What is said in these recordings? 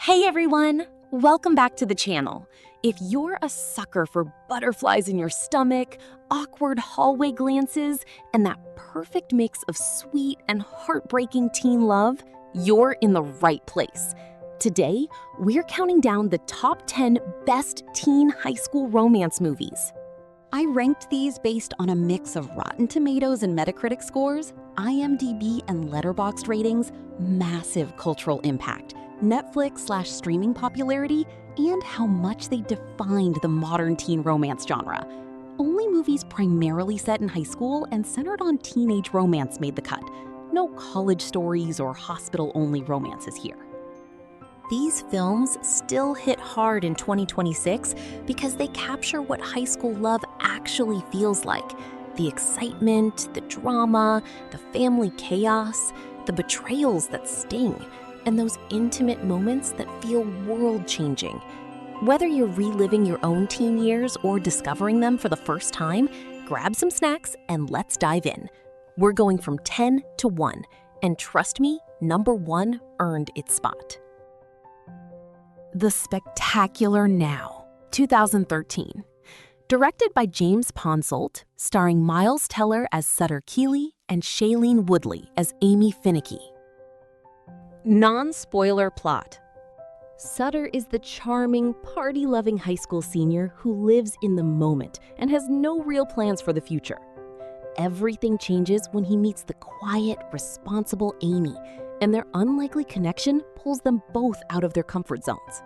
Hey everyone! Welcome back to the channel. If you're a sucker for butterflies in your stomach, awkward hallway glances, and that perfect mix of sweet and heartbreaking teen love, you're in the right place. Today, we're counting down the top 10 best teen high school romance movies. I ranked these based on a mix of Rotten Tomatoes and Metacritic scores, IMDb and Letterboxd ratings, massive cultural impact, Netflix/streaming popularity, and how much they defined the modern teen romance genre. Only movies primarily set in high school and centered on teenage romance made the cut. No college stories or hospital-only romances here. These films still hit hard in 2026 because they capture what high school love actually feels like. The excitement, the drama, the family chaos, the betrayals that sting, and those intimate moments that feel world-changing. Whether you're reliving your own teen years or discovering them for the first time, grab some snacks and let's dive in. We're going from 10 to 1, and trust me, number 1 earned its spot. The Spectacular Now, 2013. Directed by James Ponsoldt, starring Miles Teller as Sutter Keeley and Shailene Woodley as Amy Finnicky. Non-spoiler plot. Sutter is the charming, party-loving high school senior who lives in the moment and has no real plans for the future. Everything changes when he meets the quiet, responsible Amy, and their unlikely connection pulls them both out of their comfort zones.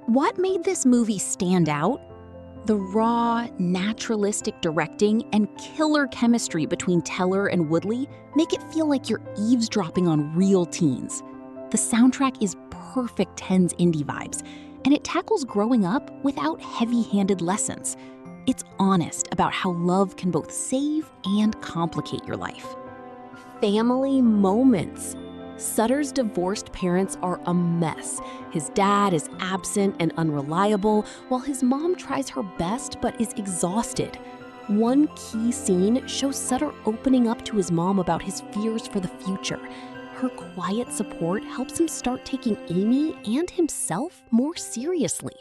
What made this movie stand out? The raw, naturalistic directing and killer chemistry between Teller and Woodley make it feel like you're eavesdropping on real teens. The soundtrack is perfect 10s indie vibes, and it tackles growing up without heavy-handed lessons. It's honest about how love can both save and complicate your life. Family moments. Sutter's divorced parents are a mess. His dad is absent and unreliable, while his mom tries her best but is exhausted. One key scene shows Sutter opening up to his mom about his fears for the future. Her quiet support helps him start taking Amy and himself more seriously.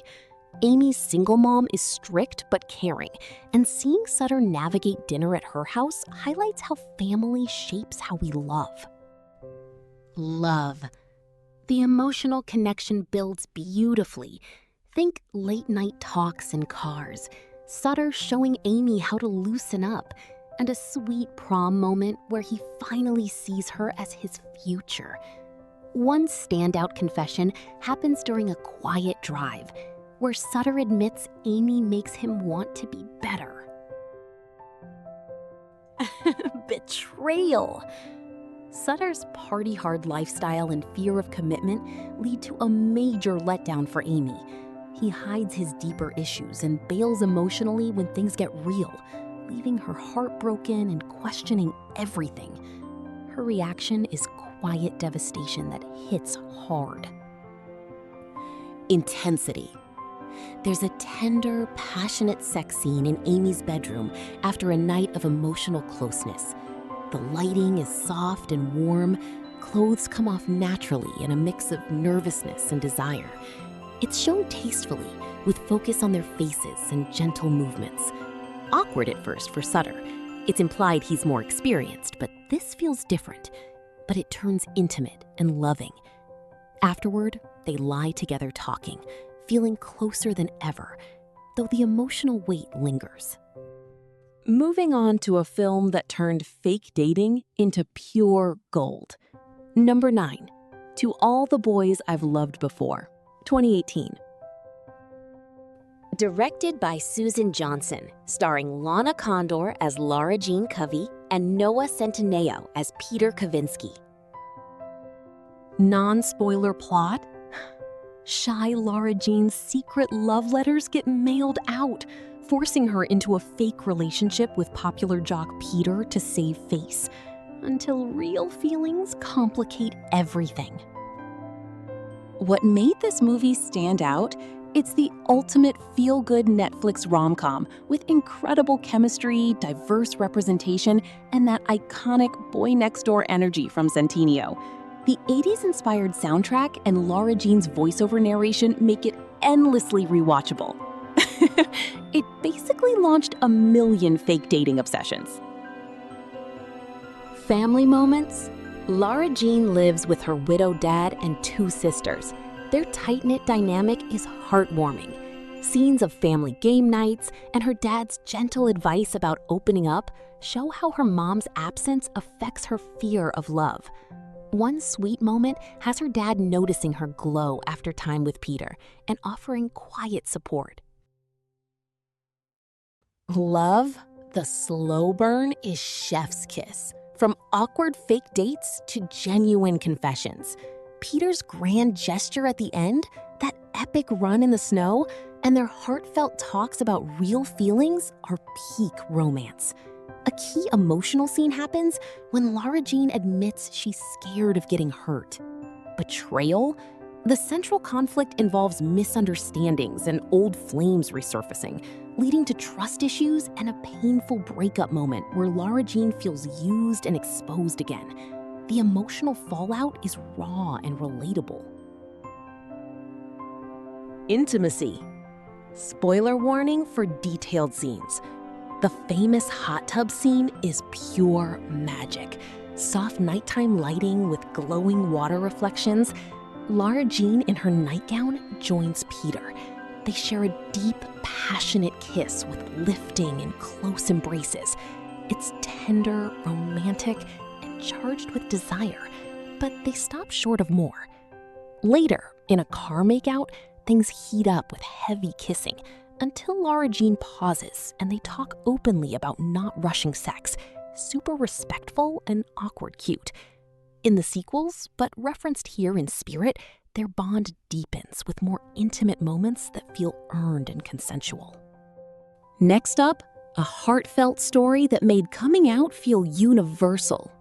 Amy's single mom is strict but caring, and seeing Sutter navigate dinner at her house highlights how family shapes how we love. Love. The emotional connection builds beautifully. Think late-night talks in cars, Sutter showing Amy how to loosen up, and a sweet prom moment where he finally sees her as his future. One standout confession happens during a quiet drive, where Sutter admits Amy makes him want to be better. Betrayal. Sutter's party-hard lifestyle and fear of commitment lead to a major letdown for Amy. He hides his deeper issues and bails emotionally when things get real, leaving her heartbroken and questioning everything. Her reaction is quiet devastation that hits hard. Intensity. There's a tender, passionate sex scene in Amy's bedroom after a night of emotional closeness. The lighting is soft and warm, clothes come off naturally in a mix of nervousness and desire. It's shown tastefully, with focus on their faces and gentle movements. Awkward at first for Sutter. It's implied he's more experienced, but this feels different. But it turns intimate and loving. Afterward, they lie together talking, feeling closer than ever, though the emotional weight lingers. Moving on to a film that turned fake dating into pure gold. Number 9, To All the Boys I've Loved Before, 2018. Directed by Susan Johnson, starring Lana Condor as Lara Jean Covey and Noah Centineo as Peter Kavinsky. Non-spoiler plot? Shy Lara Jean's secret love letters get mailed out, forcing her into a fake relationship with popular jock Peter to save face, until real feelings complicate everything. What made this movie stand out? It's the ultimate feel-good Netflix rom-com with incredible chemistry, diverse representation, and that iconic boy-next-door energy from Centineo. The 80s-inspired soundtrack and Lara Jean's voiceover narration make it endlessly rewatchable. It basically launched a million fake dating obsessions. Family moments? Lara Jean lives with her widowed dad and 2 sisters. Their tight-knit dynamic is heartwarming. Scenes of family game nights and her dad's gentle advice about opening up show how her mom's absence affects her fear of love. One sweet moment has her dad noticing her glow after time with Peter and offering quiet support. Love, the slow burn, is chef's kiss. From awkward fake dates to genuine confessions. Peter's grand gesture at the end, that epic run in the snow, and their heartfelt talks about real feelings are peak romance. A key emotional scene happens when Lara Jean admits she's scared of getting hurt. Betrayal? The central conflict involves misunderstandings and old flames resurfacing, leading to trust issues and a painful breakup moment where Lara Jean feels used and exposed again. The emotional fallout is raw and relatable. Intimacy. Spoiler warning for detailed scenes. The famous hot tub scene is pure magic. Soft nighttime lighting with glowing water reflections. Lara Jean in her nightgown joins Peter. They share a deep, passionate kiss with lifting and close embraces. It's tender, romantic, and charged with desire, but they stop short of more. Later, in a car makeout, things heat up with heavy kissing until Lara Jean pauses and they talk openly about not rushing sex, super respectful and awkward cute. In the sequels, but referenced here in spirit, their bond deepens with more intimate moments that feel earned and consensual. Next up, a heartfelt story that made coming out feel universal.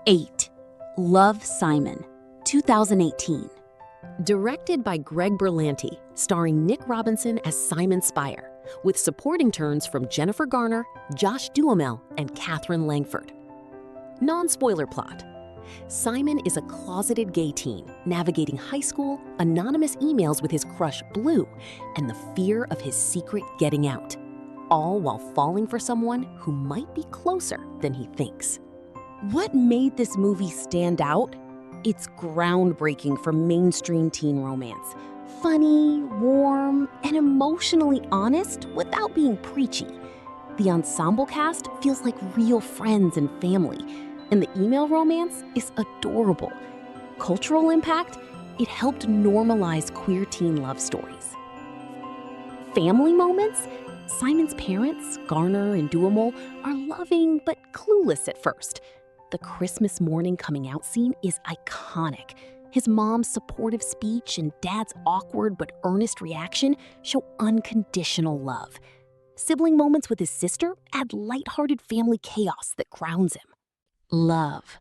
8. Love, Simon, 2018. Directed by Greg Berlanti, starring Nick Robinson as Simon Spire, with supporting turns from Jennifer Garner, Josh Duhamel, and Katherine Langford. Non-spoiler plot. Simon is a closeted gay teen navigating high school, anonymous emails with his crush Blue, and the fear of his secret getting out, all while falling for someone who might be closer than he thinks. What made this movie stand out? It's groundbreaking for mainstream teen romance. Funny, warm, and emotionally honest without being preachy. The ensemble cast feels like real friends and family, and the email romance is adorable. Cultural impact? It helped normalize queer teen love stories. Family moments? Simon's parents, Garner and Duhamel, are loving but clueless at first. The Christmas morning coming out scene is iconic. His mom's supportive speech and dad's awkward but earnest reaction show unconditional love. Sibling moments with his sister add lighthearted family chaos that grounds him. Love.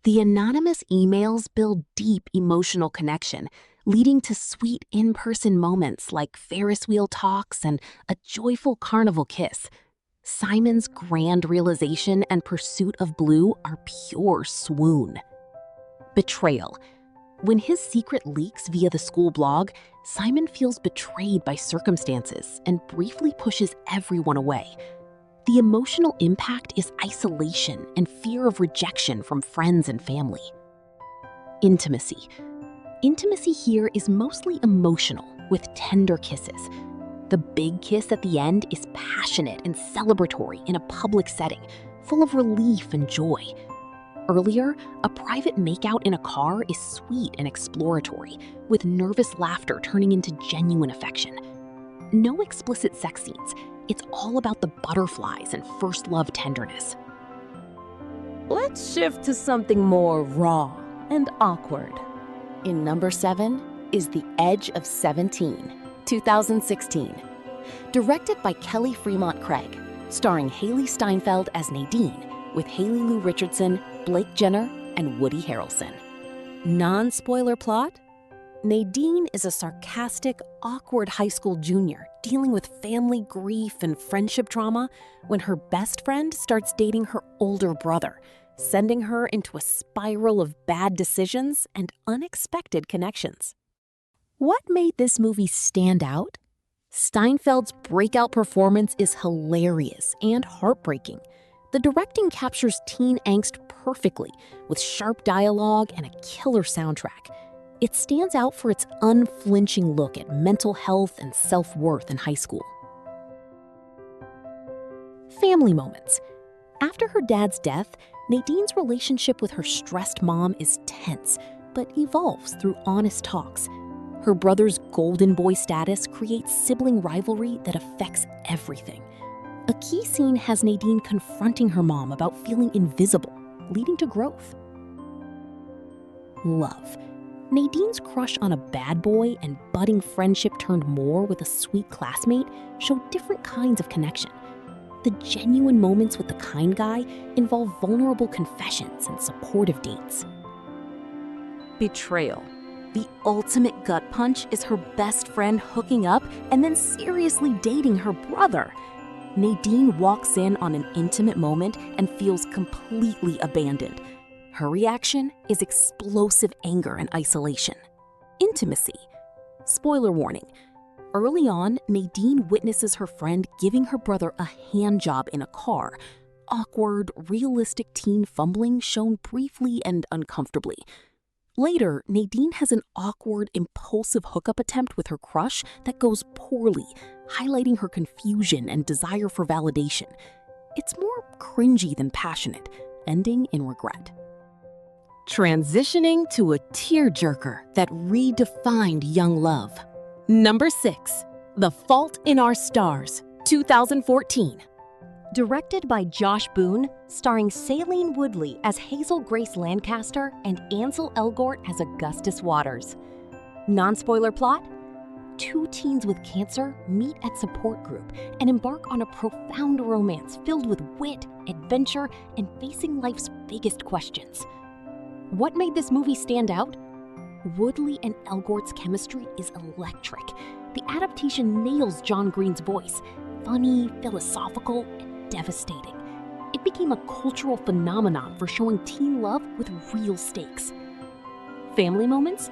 The anonymous emails build deep emotional connection, leading to sweet in-person moments like Ferris wheel talks and a joyful carnival kiss. Simon's grand realization and pursuit of Blue are pure swoon. Betrayal. When his secret leaks via the school blog, Simon feels betrayed by circumstances and briefly pushes everyone away. The emotional impact is isolation and fear of rejection from friends and family. Intimacy. Intimacy here is mostly emotional, with tender kisses. The big kiss at the end is passionate and celebratory in a public setting, full of relief and joy. Earlier, a private makeout in a car is sweet and exploratory, with nervous laughter turning into genuine affection. No explicit sex scenes. It's all about the butterflies and first love tenderness. Let's shift to something more raw and awkward. In number 7 is The Edge of 17, 2016. Directed by Kelly Fremont Craig, starring Haley Steinfeld as Nadine, with Haley Lou Richardson, Blake Jenner, and Woody Harrelson. Non-spoiler plot? Nadine is a sarcastic, awkward high school junior dealing with family grief and friendship trauma when her best friend starts dating her older brother, sending her into a spiral of bad decisions and unexpected connections. What made this movie stand out? Steinfeld's breakout performance is hilarious and heartbreaking. The directing captures teen angst perfectly, with sharp dialogue and a killer soundtrack. It stands out for its unflinching look at mental health and self-worth in high school. Family moments. After her dad's death, Nadine's relationship with her stressed mom is tense, but evolves through honest talks. Her brother's golden boy status creates sibling rivalry that affects everything. A key scene has Nadine confronting her mom about feeling invisible, leading to growth. Love. Nadine's crush on a bad boy and budding friendship turned more with a sweet classmate show different kinds of connection. The genuine moments with the kind guy involve vulnerable confessions and supportive dates. Betrayal. The ultimate gut punch is her best friend hooking up and then seriously dating her brother. Nadine walks in on an intimate moment and feels completely abandoned. Her reaction is explosive anger and isolation. Intimacy. Spoiler warning. Early on, Nadine witnesses her friend giving her brother a hand job in a car. Awkward, realistic teen fumbling shown briefly and uncomfortably. Later, Nadine has an awkward, impulsive hookup attempt with her crush that goes poorly, highlighting her confusion and desire for validation. It's more cringy than passionate, ending in regret. Transitioning to a tearjerker that redefined young love. Number 6, The Fault in Our Stars, 2014. Directed by Josh Boone, starring Shailene Woodley as Hazel Grace Lancaster and Ansel Elgort as Augustus Waters. Non-spoiler plot? Two teens with cancer meet at support group and embark on a profound romance filled with wit, adventure, and facing life's biggest questions. What made this movie stand out? Woodley and Elgort's chemistry is electric. The adaptation nails John Green's voice, funny, philosophical, and devastating. It became a cultural phenomenon for showing teen love with real stakes. Family moments?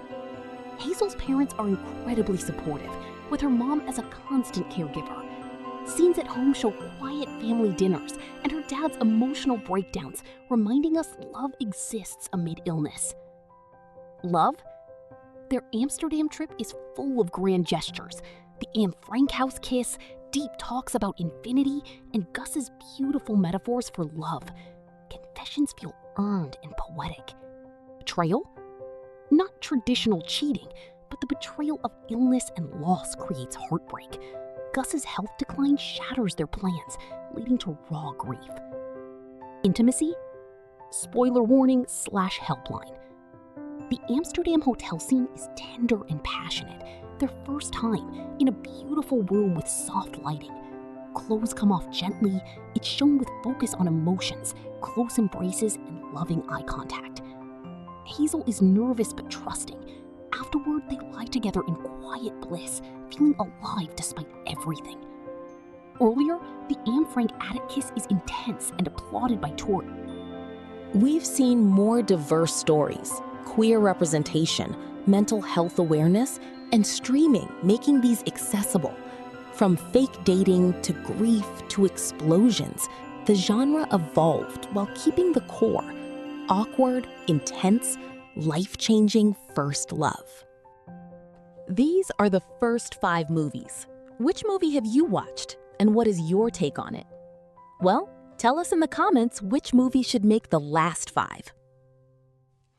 Hazel's parents are incredibly supportive, with her mom as a constant caregiver. Scenes at home show quiet family dinners and her dad's emotional breakdowns, reminding us love exists amid illness. Love? Their Amsterdam trip is full of grand gestures. The Anne Frank house kiss, deep talks about infinity, and Gus's beautiful metaphors for love. Confessions feel earned and poetic. Betrayal? Not traditional cheating, but the betrayal of illness and loss creates heartbreak. Gus's health decline shatters their plans, leading to raw grief. Intimacy? Spoiler warning / helpline. The Amsterdam hotel scene is tender and passionate. Their first time, in a beautiful room with soft lighting. Clothes come off gently, it's shown with focus on emotions, close embraces, and loving eye contact. Hazel is nervous but trusting. Afterward, they lie together in quiet bliss, feeling alive despite everything. Earlier, the Anne Frank attic kiss is intense and applauded by Tori. We've seen more diverse stories, queer representation, mental health awareness, and streaming making these accessible. From fake dating to grief to explosions, the genre evolved while keeping the core: awkward, intense, life-changing first love. These are the first 5 movies. Which movie have you watched, and what is your take on it? Well, tell us in the comments which movie should make the last 5.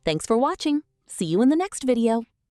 Thanks for watching. See you in the next video.